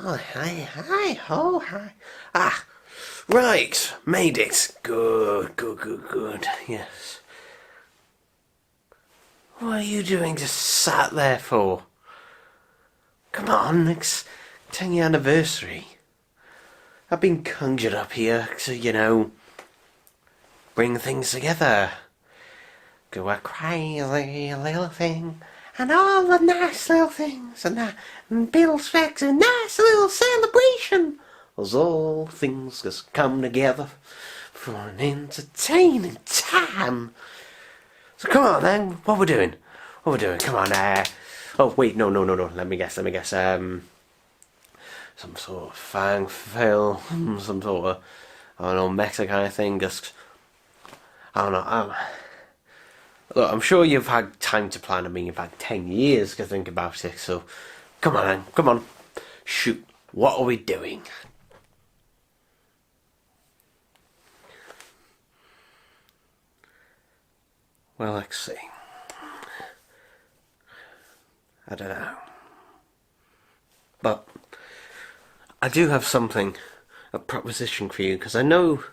Oh, hi, oh, hi. Ah, right, made it. Good. Yes. What are you doing just sat there for? Come on, it's 10-year anniversary. I've been conjured up here to, bring things together. Go a crazy little thing, and all the nice little things, and Bill expects a nice little celebration. As all things just come together for an entertaining time. So come on then, what we're doing? Come on, oh wait, no. Let me guess. Some sort of fang film, some sort of, I don't know, Mexican kind of thing. Just, I don't know. Look, I'm sure you've had time to plan. I mean, you've had 10 years to think about it. So, come on, then. Come on. Shoot. What are we doing? Well, let's see. I don't know. But I do have something, a proposition for you, because I know,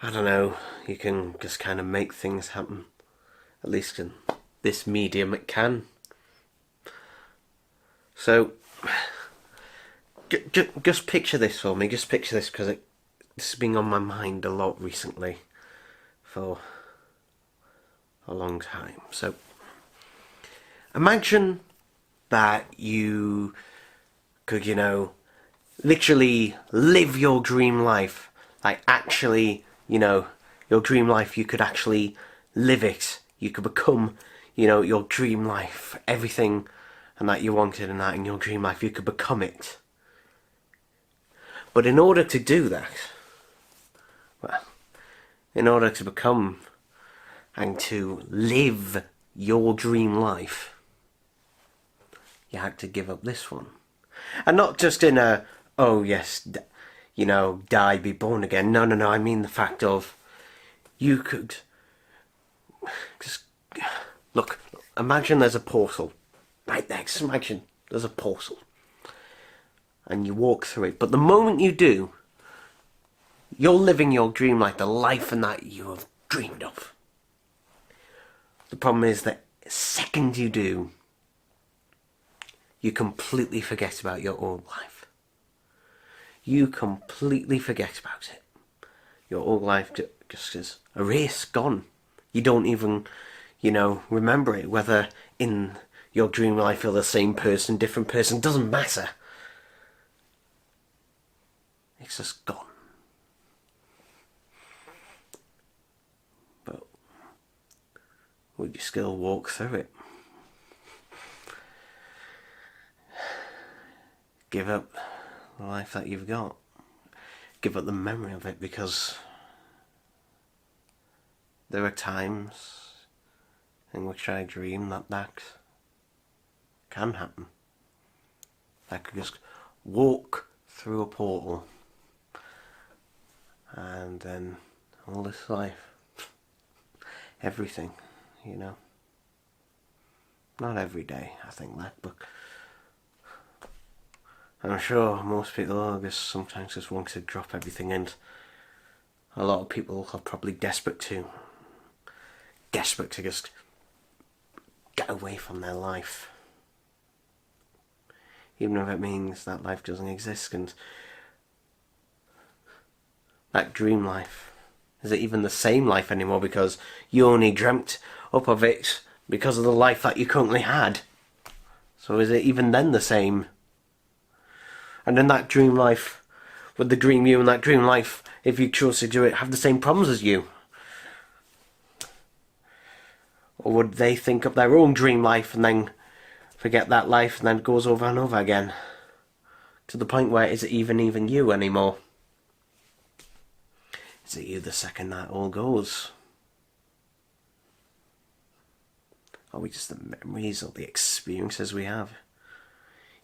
I don't know, you can just kind of make things happen. At least in this medium it can. So, just picture this for me. Just picture this, because this has been on my mind a lot recently. For a long time. So, imagine that you could, literally live your dream life. Like, actually, your dream life, you could actually live it. You could become, your dream life. Everything and that you wanted and that in your dream life, you could become it. But in order to do that, well, in order to become and to live your dream life, you had to give up this one. And not just in a, oh yes, die, be born again. No, I mean the fact of, you could just, look, imagine there's a portal. Right there, just imagine there's a portal. And you walk through it. But the moment you do, you're living your dream life, the life and that you have dreamed of. The problem is that the second you do, you completely forget about your old life. You completely forget about it. Your old life just is erased, gone. You don't even, remember it. Whether in your dream life you're the same person, different person, doesn't matter. It's just gone. But would you still walk through it? Give up the life that you've got. Give up the memory of it, because there are times in which I dream that can happen. I could just walk through a portal and then all this life, everything, Not every day, I think that, but I'm sure most people sometimes just want to drop everything, and a lot of people are probably desperate to just get away from their life. Even if it means that life doesn't exist, and that dream life, is it even the same life anymore, because you only dreamt up of it because of the life that you currently had? So is it even then the same? And in that dream life, would the dream you and that dream life, if you chose to do it, have the same problems as you? Or would they think up their own dream life and then forget that life, and then it goes over and over again? To the point where, is it even you anymore? Is it you the second that all goes? Are we just the memories or the experiences we have?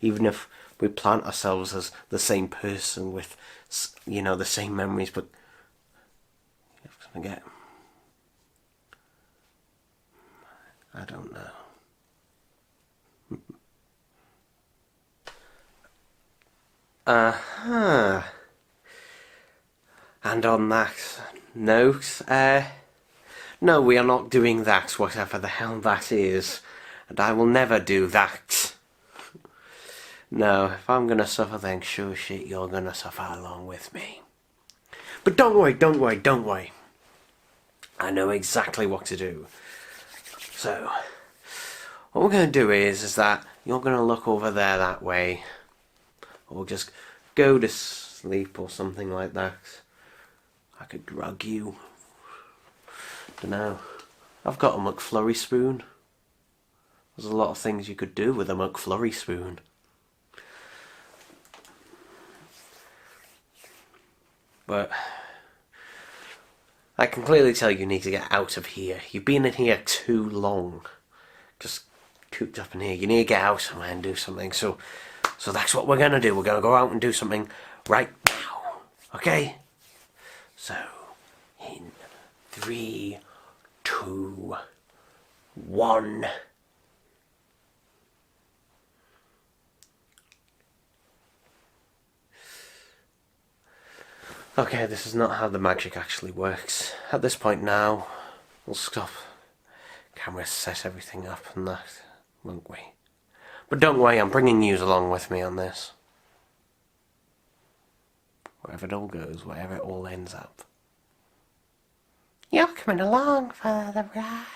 Even if we plant ourselves as the same person with, the same memories, but you have to forget. I don't know. Uh-huh. And on that note, no, we are not doing that, whatever the hell that is. And I will never do that. No, if I'm gonna suffer, then sure shit, you're gonna suffer along with me. But don't worry, don't worry, don't worry. I know exactly what to do. So, what we're gonna do is that you're gonna look over there that way. Or just go to sleep or something like that. I could drug you. Dunno. I've got a McFlurry spoon. There's a lot of things you could do with a McFlurry spoon. But I can clearly tell you need to get out of here. You've been in here too long. Just cooped up in here. You need to get out somewhere and do something. So that's what we're going to do. We're going to go out and do something right now. Okay? So, in 3, 2, 1... Okay, this is not how the magic actually works. At this point now, we'll stop. Camera set everything up and that, won't we? But don't worry, I'm bringing you along with me on this. Wherever it all goes, wherever it all ends up. You're coming along for the ride.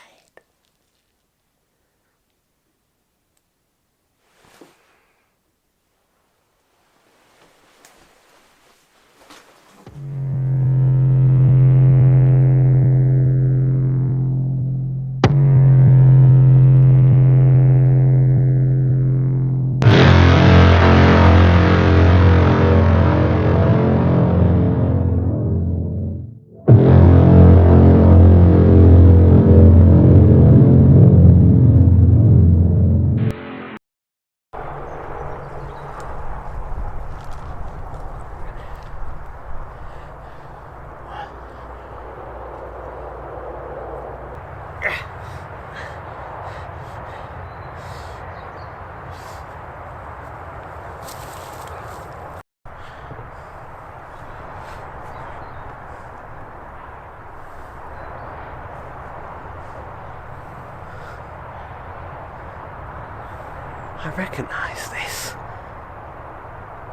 I recognise this.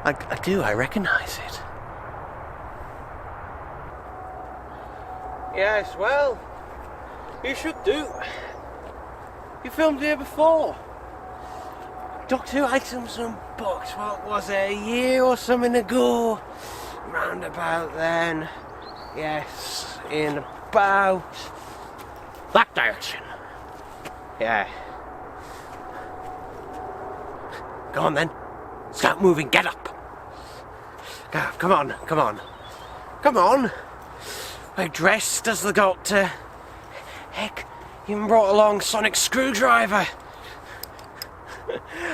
I do, I recognise it. Yes, well, you should do. You filmed here before. Doctor Who items and books, what was it, a year or something ago? Round about then. Yes, in about that direction. Yeah. Go on then. Start moving, get up. Come on, come on. Come on. We're dressed as the Doctor. Heck, you even brought along Sonic Screwdriver.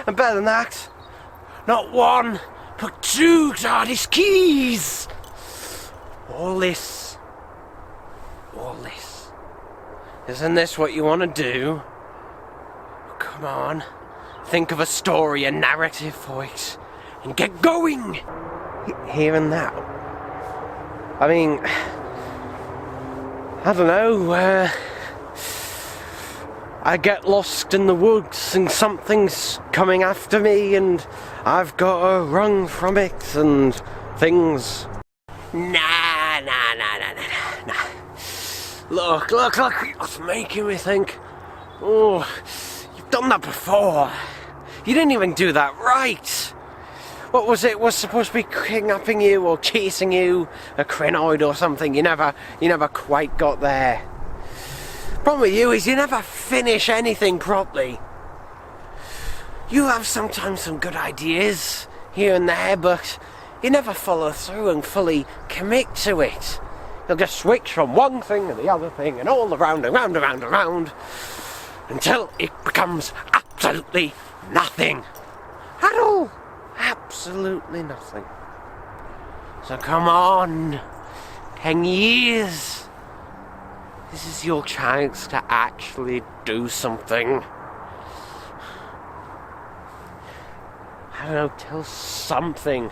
And better than that, not one, but 2 TARDIS keys. All this. Isn't this what you want to do? Come on. Think of a story, a narrative for it, and get going! Here and now. I mean, I don't know, I get lost in the woods and something's coming after me and I've got to run from it and things. Nah. Look, it's making me think, oh, you've done that before. You didn't even do that right. What was it? Was supposed to be kidnapping you or chasing you? A crinoid or something? You never quite got there. Problem with you is you never finish anything properly. You have sometimes some good ideas here and there, but you never follow through and fully commit to it. You'll just switch from one thing to the other thing and all around and round until it becomes absolutely nothing at all. Absolutely nothing. So come on, 10 years. This is your chance to actually do something. I don't know, tell something.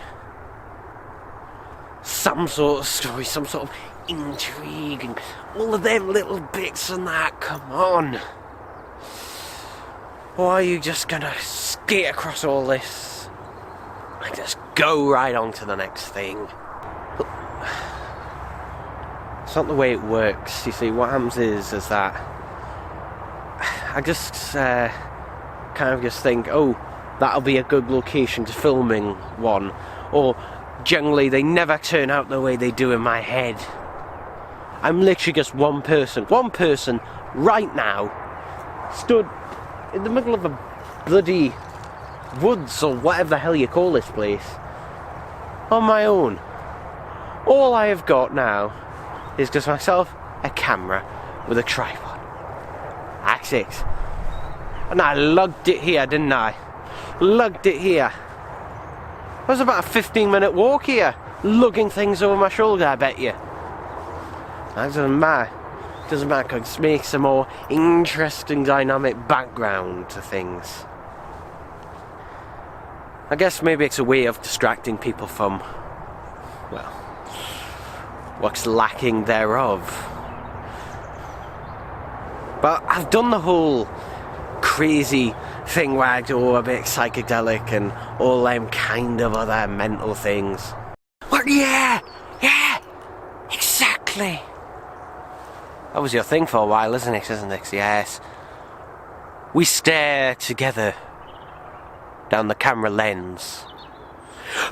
some sort of story, some sort of intrigue, and all of them little bits and that. Come on. Or are you just gonna skate across all this and just go right on to the next thing? But it's not the way it works. You see, what happens is that I just kind of just think, oh, that'll be a good location to filming one. Or generally they never turn out the way they do in my head. I'm literally just one person right now, stood in the middle of a bloody woods or whatever the hell you call this place, on my own. All I have got now is just myself, a camera with a tripod. That's it. And I lugged it here, didn't I? Lugged it here. It was about a 15-minute walk here, lugging things over my shoulder, I bet you. That doesn't matter. Doesn't matter, because it makes a more interesting, dynamic background to things. I guess maybe it's a way of distracting people from, well, what's lacking thereof. But I've done the whole crazy thing where I do a bit psychedelic and all them kind of other mental things. Well, yeah, exactly. That was your thing for a while, isn't it? Yes. We stare together down the camera lens.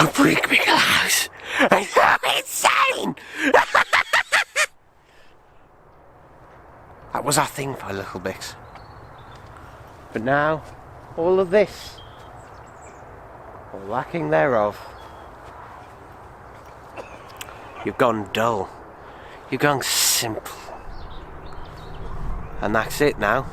A freak me out. I'm so insane. That was our thing for a little bit. But now, all of this, or lacking thereof, you've gone dull. You've gone simple. And that's it now.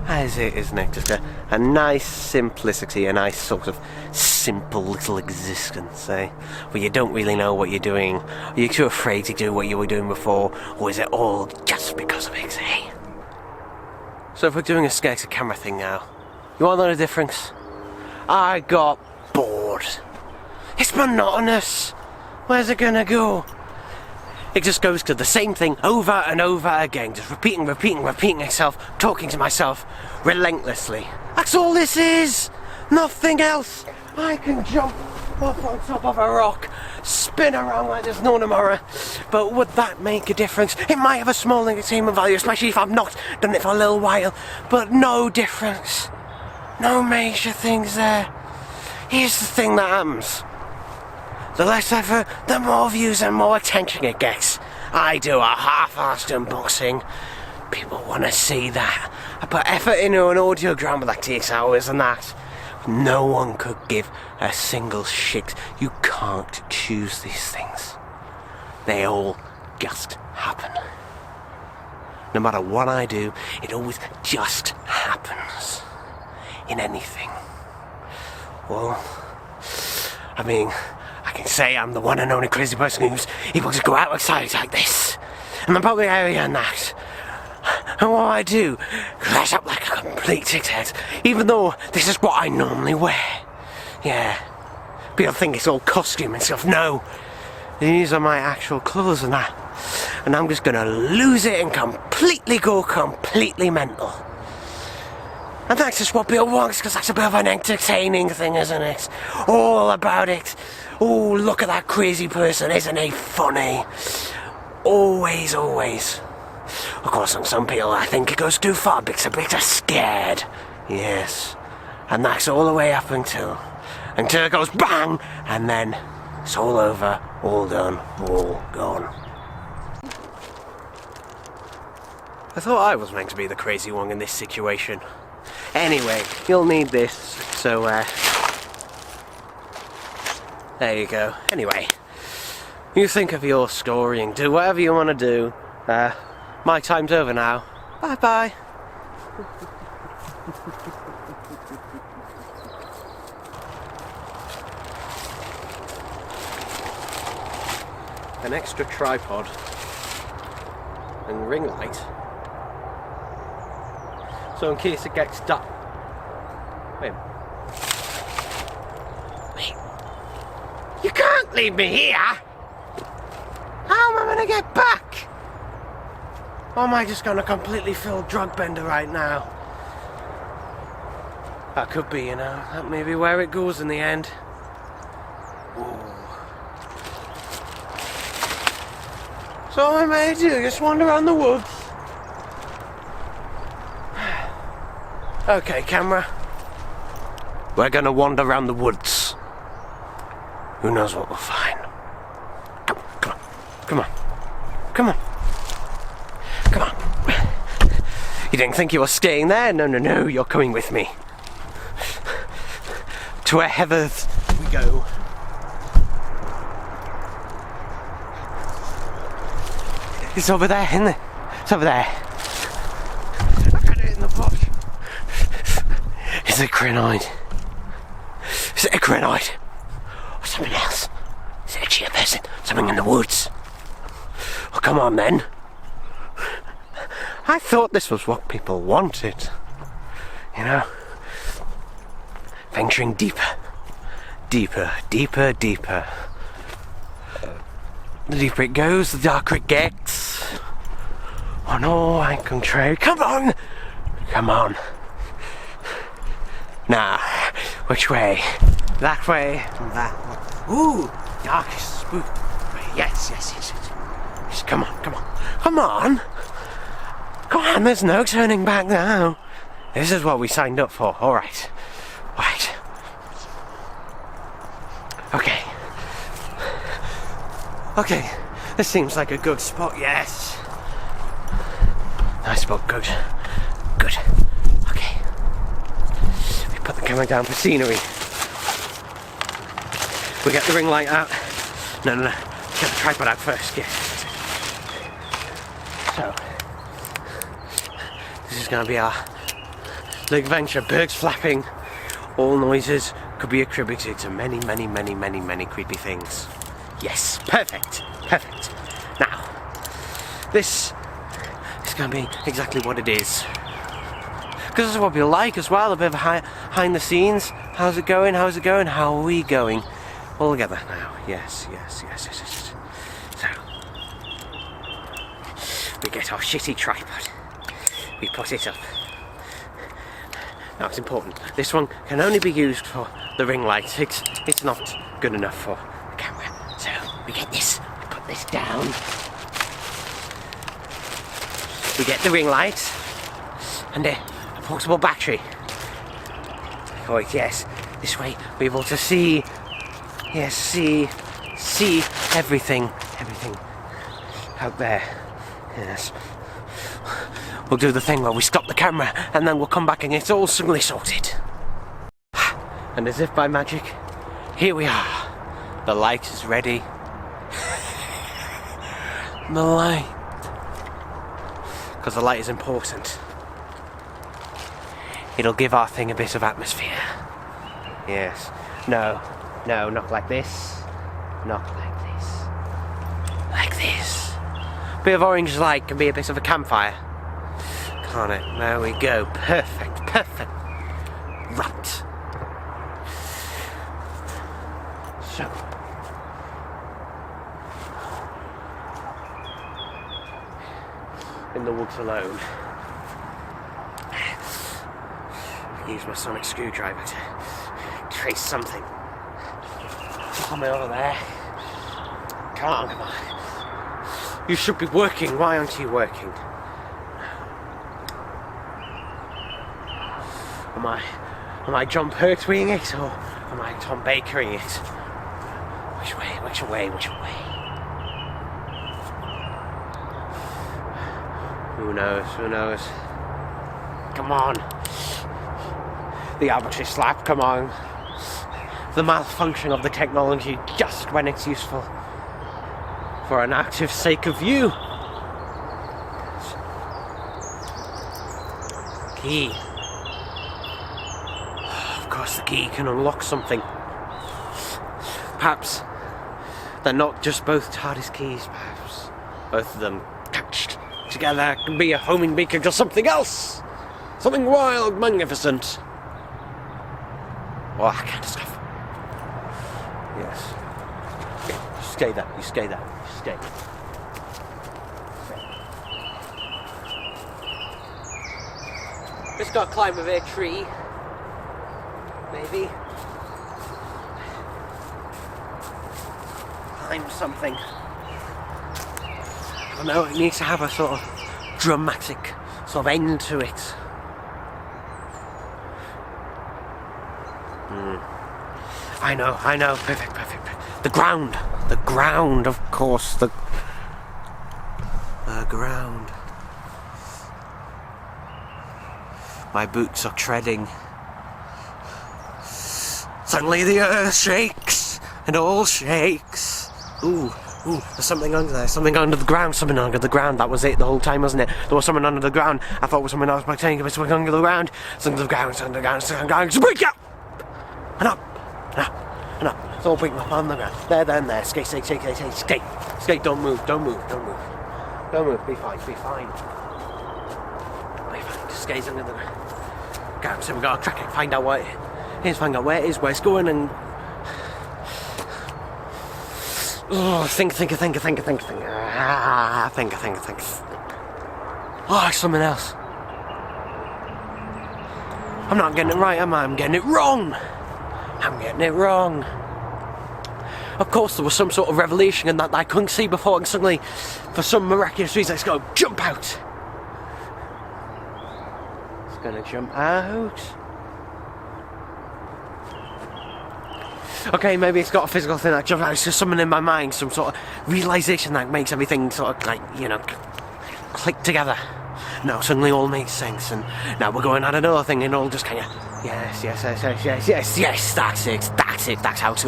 That is it, isn't it? Just a nice simplicity, a nice sort of simple little existence, eh? Where you don't really know what you're doing. Are you too afraid to do what you were doing before? Or is it all just because of it, eh? So if we're doing a Skexy camera thing now, you want to know the difference? I got bored. It's monotonous. Where's it gonna go? It just goes to the same thing over and over again, just repeating itself, talking to myself relentlessly. That's all this is! Nothing else! I can jump up on top of a rock, spin around like there's no tomorrow, but would that make a difference? It might have a small entertainment value, especially if I've not done it for a little while, but no difference. No major things there. Here's the thing that happens. The less effort, the more views and more attention it gets. I do a half-assed unboxing. People want to see that. I put effort into an audiogram that takes hours and that. No one could give a single shit. You can't choose these things. They all just happen. No matter what I do, it always just happens. In anything. Well, I mean, I can say I'm the one and only crazy person who's able to go outside like this, in the public area and that. And what I do, dress up like a complete dickhead, even though this is what I normally wear. Yeah. People think it's all costume and stuff. No. These are my actual clothes and that. And I'm just gonna lose it and completely go completely mental. And that's just what Bill wants, because that's a bit of an entertaining thing, isn't it? All about it. Oh, look at that crazy person, isn't he funny? Always, always. Of course, on some people I think it goes too far because a bit are scared. Yes. And that's all the way up until it goes bang, and then it's all over, all done, all gone. I thought I was meant to be the crazy one in this situation. Anyway, you'll need this, so there you go. Anyway, you think of your story and do whatever you want to do. My time's over now. Bye bye. An extra tripod and ring light. So in case it gets stuck. Wait. You can't leave me here! I'm gonna get back? Or am I just gonna completely fill drug bender right now? That could be, you know. That may be where it goes in the end. Ooh. So all I'm gonna do, just wander around the woods. Okay, camera. We're gonna wander around the woods. Who knows what we'll find? Come on. Come on. Come on. You didn't think you were staying there? No, you're coming with me. To where heathers we go. It's over there, isn't it? It's over there. I got it in the bush. Is it crinoid? Is it a crinoid? Or something else? Is it a cheer person? Something in the woods? Oh, come on then. I thought this was what people wanted. You know? Venturing deeper. Deeper. The deeper it goes, the darker it gets. Oh no, I'm contrary. Come on! Come on. Now, which way? That way. That way. Ooh, dark, spooky. Yes. Come on. Come on, there's no turning back now. This is what we signed up for. Alright. Right. Okay, this seems like a good spot, yes. Nice spot, good. Okay. We put the camera down for scenery. We get the ring light out. No. Get the tripod out first, yeah. So, this is going to be our little adventure. Birds flapping. All noises could be attributed to many creepy things. Yes, perfect. Now, this is going to be exactly what it is. Because this is what we like as well, a bit of behind the scenes. How's it going? How are we going? All together now. Yes. So, we get our shitty tripod. We put it up. Now it's important. This one can only be used for the ring light. It's not good enough for the camera. So we get this. We put this down. We get the ring light and a portable battery. Oh yes. This way we're able to see. Yes, see everything out there. Yes. We'll do the thing where we stop the camera and then we'll come back and it's all suddenly sorted. And as if by magic, here we are. The light is ready. The light. Because the light is important. It'll give our thing a bit of atmosphere. Yes. No, not like this. Not like this. Like this. Bit of orange light can be a bit of a campfire. Can't it? There we go. Perfect. Right. So. In the woods alone. Use my sonic screwdriver to trace something. Come over there. Come on. You should be working. Why aren't you working? Am I John Pertweeing it or am I Tom Bakering it? Which way? Who knows? Come on. The arbitrary slap, come on. The malfunction of the technology just when it's useful for an active sake of you. Key. Of course the key can unlock something. Perhaps they're not just both TARDIS keys, perhaps both of them touched together can be a homing beacon to something else. Something wild, magnificent. Oh, that kind of stuff. Yes. You stay there. Just gotta climb a tree. Maybe. Climb something. I don't know, it needs to have a sort of dramatic sort of end to it. I know, perfect. The ground, of course, the ground. My boots are treading. Suddenly the earth shakes, and all shakes. Ooh, there's something under there, something under the ground. That was it the whole time, wasn't it? There was something under the ground. I thought it was someone else by saying it was something under the ground. Something under the ground, so break up! And up. It's all breaking up on the ground. There. Skate. Skate, don't move. Be fine. Just skate under the ground. Okay, so we gotta track it, find out where it is, where it's going, and think. Oh, something else. I'm not getting it right, am I? I'm getting it wrong. Of course, there was some sort of revelation in that I couldn't see before, and suddenly, for some miraculous reason, it's going to jump out. It's going to jump out. Okay, maybe it's got a physical thing that jumps out. It's just something in my mind, some sort of realization that makes everything sort of like, click together. Now suddenly all makes sense, and now we're going on another thing, and all just kind of yes, that's it, that's how it's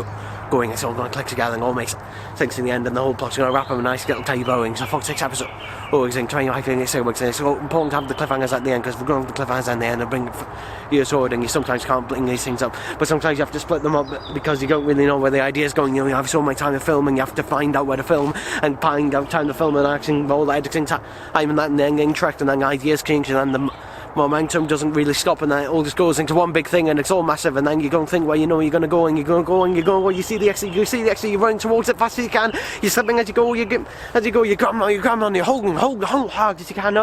going. It's all going to click together and all makes sense in the end, and the whole plot's going to wrap up a nice little tidy bow. So 46 episodes, always trying to make it so it's so important to have the cliffhangers at the end, because we're going to have the cliffhangers at the end and bring your sword, and you sometimes can't bring these things up, but sometimes you have to split them up because you don't really know where the idea's going. You have so much time to film, and you have to find out where to film, and find out time to film, and acting, all the editing time and that, and then getting tracked, and then ideas changing, and the momentum doesn't really stop, and then it all just goes into one big thing, and it's all massive, and then you go and think where you're going to go, and you're going to go, you see the exit, you're running towards it fast as you can, you're slipping as you go, you grab on, you're holding hard as you can, and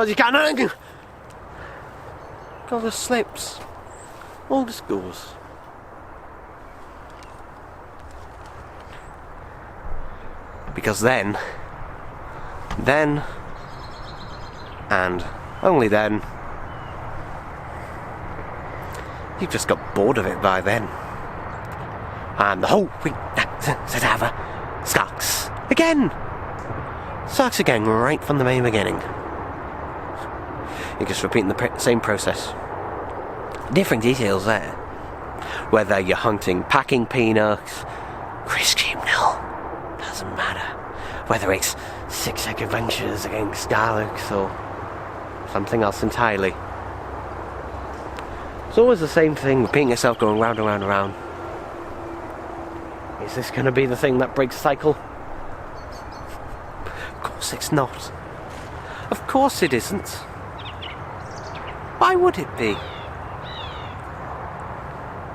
all just slips, all just goes. Because then, and only then, you've just got bored of it by then. And the whole thing starts again right from the very beginning. You're just repeating the same process. Different details there. Whether you're hunting packing peanuts, Kris Chibnall, doesn't matter. Whether it's 6 Egg Adventures against Daleks or something else entirely. It's always the same thing, repeating itself, going round and round and round. Is this going to be the thing that breaks the cycle? Of course it's not. Of course it isn't. Why would it be?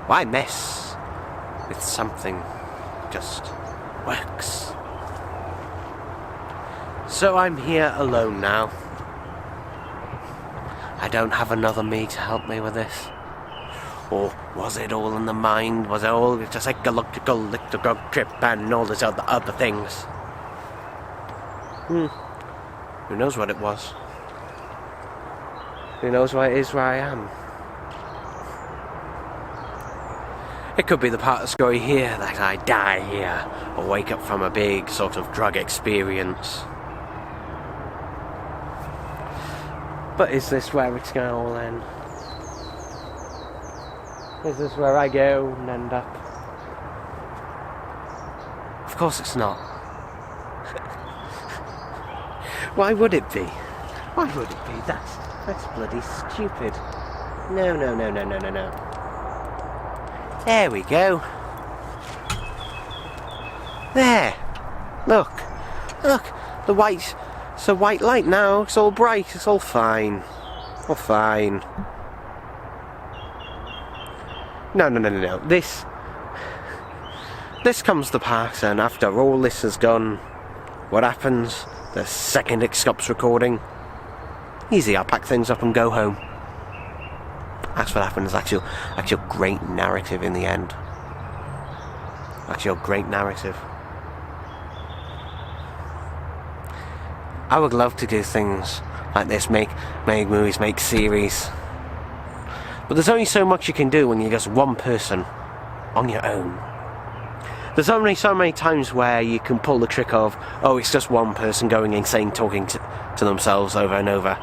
Why mess with something that just works? So I'm here alone now. I don't have another me to help me with this. Or was it all in the mind? Was it all just psychological trip and all these other things? Who knows what it was? Who knows why it is where I am? It could be the part of the story here that I die here, or wake up from a big sort of drug experience. But is this where it's going to all end? Is this where I go and end up? Of course it's not. Why would it be? Why would it be? That's bloody stupid. No. There we go. There. Look. The white. It's a white light now. It's all bright. It's all fine. All fine. No. This comes to pass, and after all this is done, what happens the second it stops recording? Easy, I'll pack things up and go home. That's what happens. Actual great narrative in the end. Actual great narrative. I would love to do things like this, make movies, make series. But there's only so much you can do when you're just one person on your own. There's only so many times where you can pull the trick of, oh, it's just one person going insane, talking to themselves over and over.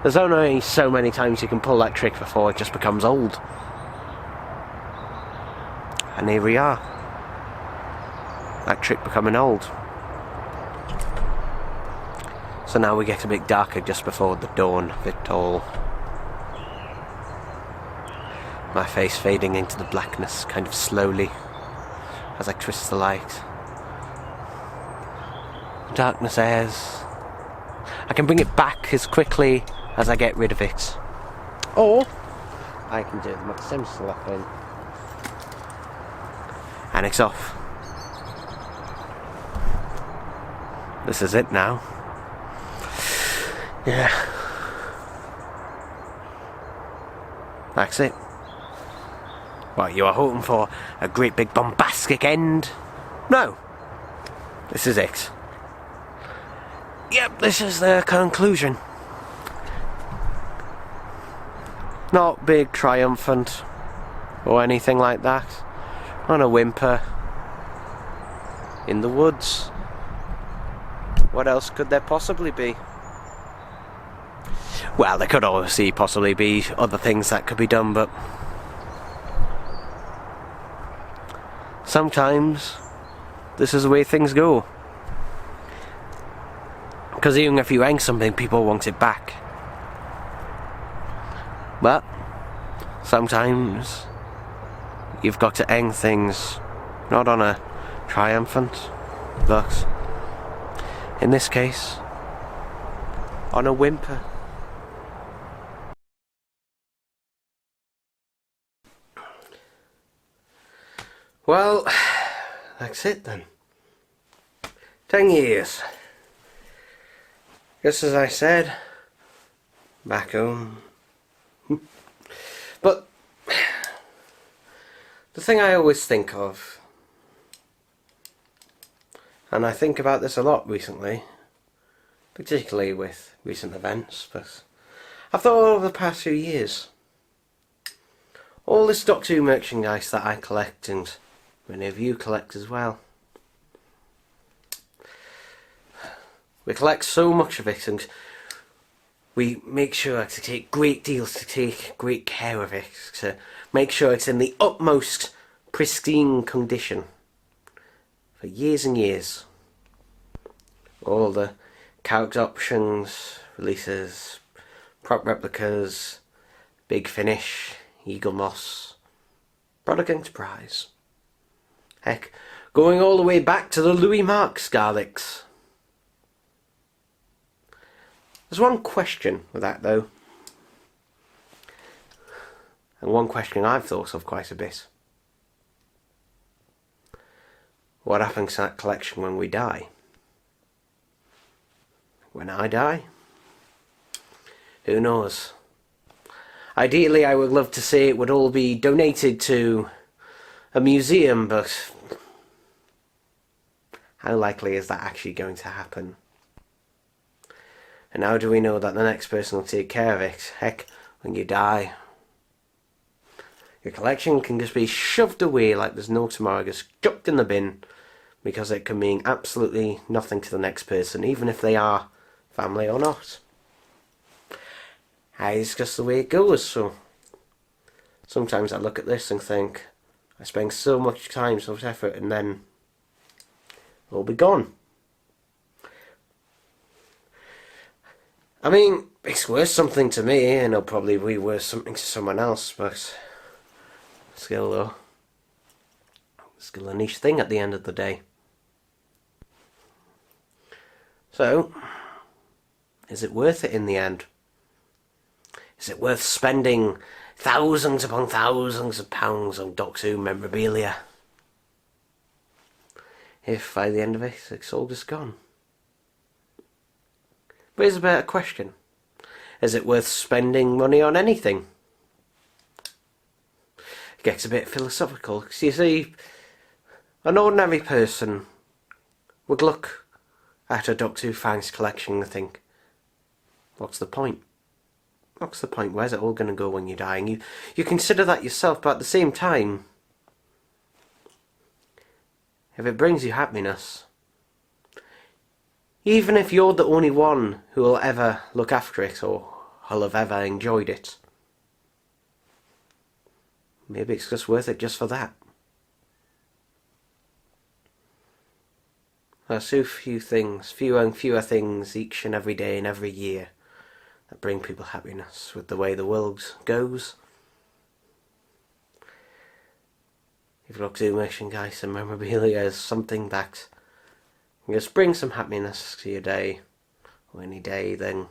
There's only so many times you can pull that trick before it just becomes old. And here we are. That trick becoming old. So now we get a bit darker just before the dawn of it all. My face fading into the blackness kind of slowly as I twist the light. Darkness airs. I can bring it back as quickly as I get rid of it. Or I can do the Maxim slapping. And it's off. This is it now. Yeah. That's it. What, you are hoping for a great big bombastic end? No. This is it. Yep, this is the conclusion. Not big, triumphant, or anything like that. On a whimper. In the woods. What else could there possibly be? Well, there could obviously possibly be other things that could be done, but sometimes this is the way things go. Because even if you hang something, people want it back. But sometimes you've got to hang things not on a triumphant, but in this case, on a whimper. Well, that's it then. 10 years. Just as I said, back home. But the thing I always think of, and I think about this a lot recently, particularly with recent events, but I've thought over the past few years, all this Doctor Who merchandise that I collect, and many of you collect as well. We collect so much of it, and we make sure to take great deals, to take great care of it, to make sure it's in the utmost pristine condition for years and years. All the character options, releases, prop replicas, Big Finish, Eagle Moss, Product Enterprise. Heck, going all the way back to the Louis Marks Daleks. There's one question with that though, and one question I've thought of quite a bit. What happens to that collection when we die? When I die? Who knows? Ideally, I would love to say it would all be donated to a museum, but how likely is that actually going to happen? And how do we know that the next person will take care of it? Heck, when you die, your collection can just be shoved away like there's no tomorrow, just chucked in the bin, because it can mean absolutely nothing to the next person, even if they are family or not. It's just the way it goes. So sometimes I look at this and think, I spend so much time, so much effort, and then it'll be gone. I mean, it's worth something to me, and it'll probably be worth something to someone else, but still though, still a niche thing at the end of the day. So, is it worth it in the end? Is it worth spending thousands upon thousands of pounds on Doctor Who memorabilia if by the end of it it's all just gone? But here's a better question. Is it worth spending money on anything? gets a bit philosophical. 'Cause you see, an ordinary person would look at a Doctor Who fans collection and think, what's the point? What's the point? Where's it all going to go when you're dying? You consider that yourself, but at the same time, if it brings you happiness, even if you're the only one who will ever look after it or will have ever enjoyed it, maybe it's just worth it just for that. There are so few things, fewer and fewer things each and every day and every year that bring people happiness with the way the world goes. If you look to merchandise and memorabilia as something that can just bring some happiness to your day or any day, then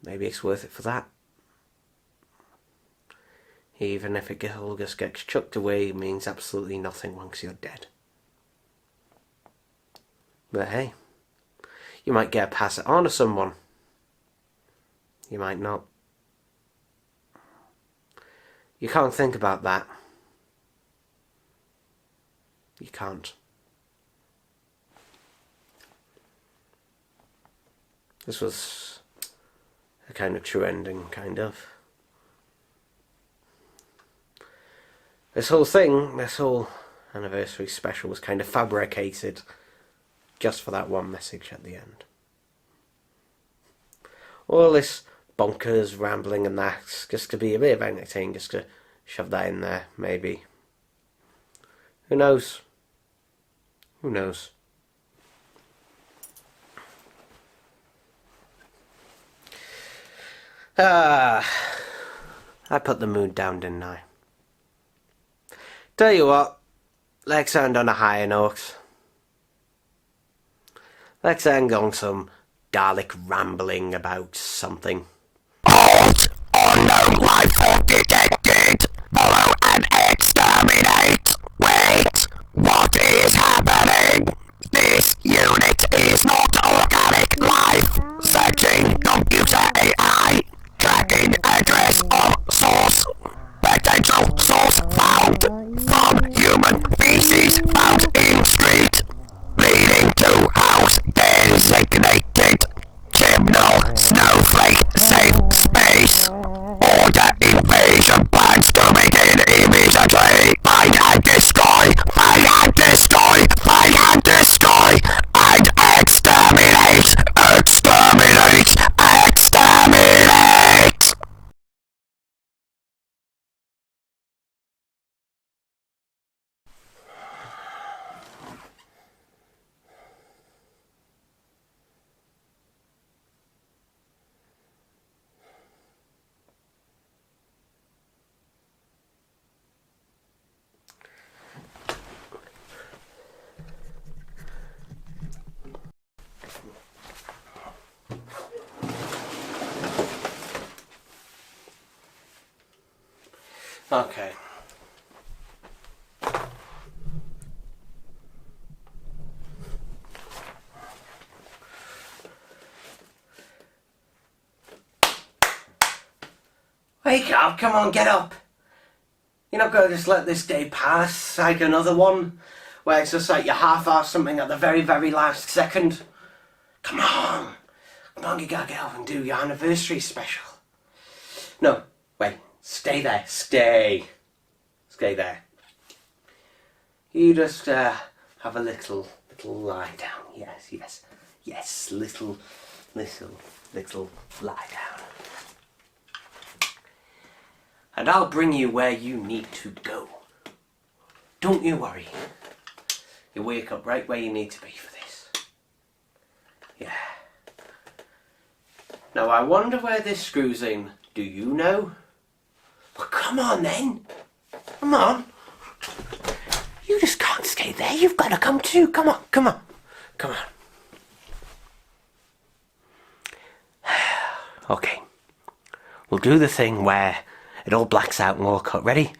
maybe it's worth it for that. Even if it all just gets chucked away, it means absolutely nothing once you're dead. But hey, you might get to pass it on to someone. You might not. You can't think about that. You can't. This was a kind of true ending, kind of. This whole thing, this whole anniversary special was kind of fabricated just for that one message at the end. All this bonkers rambling and that, just to be a bit of entertaining, just to shove that in there, maybe. Who knows? Who knows? I put the mood down, didn't I? Tell you what, let's end on a higher note. Let's end on some Dalek rambling about something. Halt! Unknown life form detected! Follow and exterminate! Wait! What is happening? This unit is not organic life! Searching computer AI! Tracking address of source! Potential source found! From human feces found in street! Leading to house designated! Chibnall snowflake safe space! Order invasion plans to begin immediately! Find and destroy! Find and destroy! Find and destroy! And exterminate! Exterminate! Exterminate! Okay. Wake up, come on, get up. You're not going to just let this day pass like another one, where it's just like you half-ass something at the very, very last second. Come on, you gotta get up and do your anniversary special. No, wait, stay there, stay there. You just have a little lie down, yes, little lie down. And I'll bring you where you need to go. Don't you worry. You wake up right where you need to be for this. Yeah. Now I wonder where this screws in. Do you know? Well, come on then. Come on. You just can't stay there. You've got to come too. Come on. Okay. We'll do the thing where it all blacks out and we'll cut. Ready?